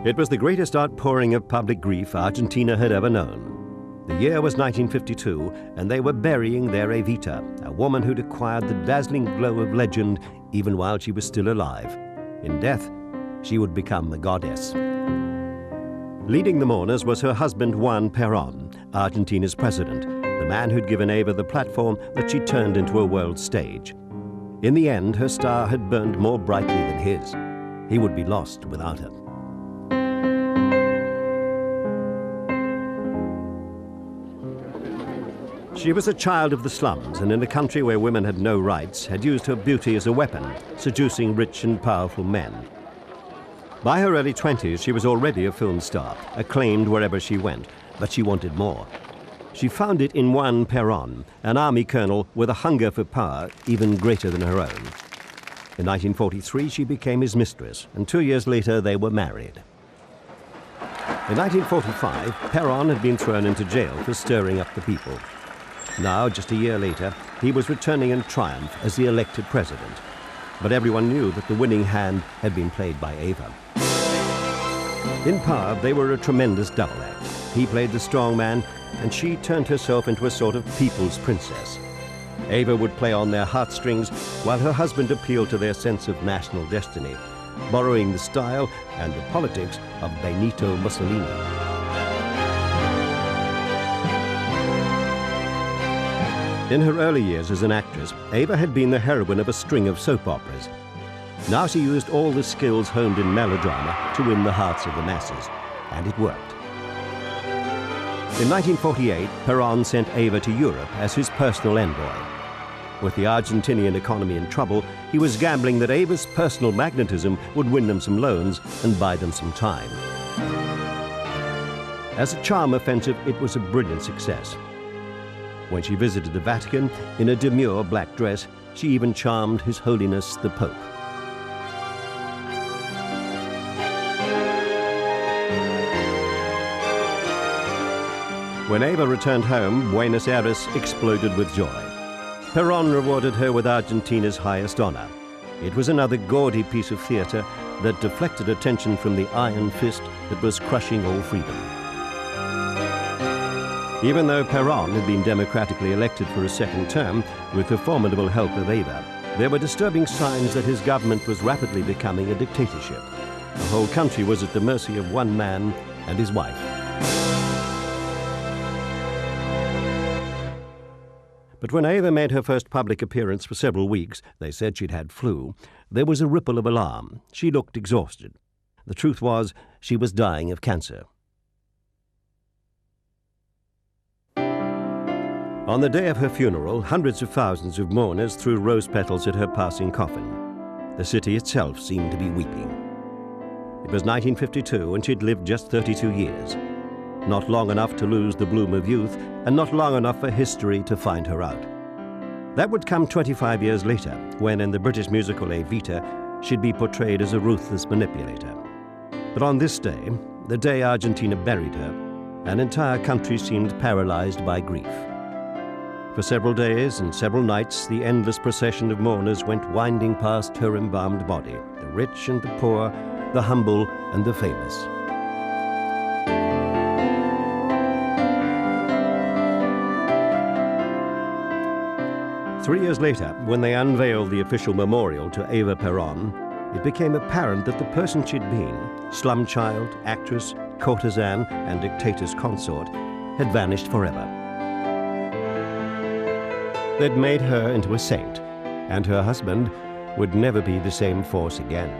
It was the greatest outpouring of public grief Argentina had ever known. The year was 1952, and they were burying their Evita, a woman who'd acquired the dazzling glow of legend even while she was still alive. In death, she would become a goddess. Leading the mourners was her husband Juan Perón, Argentina's president, the man who'd given Eva the platform that she turned into a world stage. In the end, her star had burned more brightly than his. He would be lost without her. She was a child of the slums, and in a country where women had no rights, had used her beauty as a weapon, seducing rich and powerful men. By her early 20s, she was already a film star, acclaimed wherever she went, but she wanted more. She found it in Juan Perón, an army colonel with a hunger for power even greater than her own. In 1943, she became his mistress, and 2 years later, they were married. In 1945, Perón had been thrown into jail for stirring up the people. Now, just a year later, he was returning in triumph as the elected president. But everyone knew that the winning hand had been played by Eva. In power, they were a tremendous double act. He played the strong man, and she turned herself into a sort of people's princess. Eva would play on their heartstrings, while her husband appealed to their sense of national destiny, borrowing the style and the politics of Benito Mussolini. In her early years as an actress, Eva had been the heroine of a string of soap operas. Now she used all the skills honed in melodrama to win the hearts of the masses, and it worked. In 1948, Perón sent Eva to Europe as his personal envoy. With the Argentinian economy in trouble, he was gambling that Eva's personal magnetism would win them some loans and buy them some time. As a charm offensive, it was a brilliant success. When she visited the Vatican in a demure black dress, she even charmed His Holiness the Pope. When Eva returned home, Buenos Aires exploded with joy. Perón rewarded her with Argentina's highest honor. It was another gaudy piece of theater that deflected attention from the iron fist that was crushing all freedom. Even though Perón had been democratically elected for a second term with the formidable help of Eva, there were disturbing signs that his government was rapidly becoming a dictatorship. The whole country was at the mercy of one man and his wife. But when Eva made her first public appearance for several weeks, they said she'd had flu, there was a ripple of alarm. She looked exhausted. The truth was, she was dying of cancer. On the day of her funeral, hundreds of thousands of mourners threw rose petals at her passing coffin. The city itself seemed to be weeping. It was 1952, and she'd lived just 32 years. Not long enough to lose the bloom of youth, and not long enough for history to find her out. That would come 25 years later, when in the British musical Evita, she'd be portrayed as a ruthless manipulator. But on this day, the day Argentina buried her, an entire country seemed paralyzed by grief. For several days and several nights, the endless procession of mourners went winding past her embalmed body, the rich and the poor, the humble and the famous. Three years later, when they unveiled the official memorial to Eva Perón, it became apparent that the person she'd been, slum child, actress, courtesan, and dictator's consort, had vanished forever. They'd made her into a saint, and her husband would never be the same force again.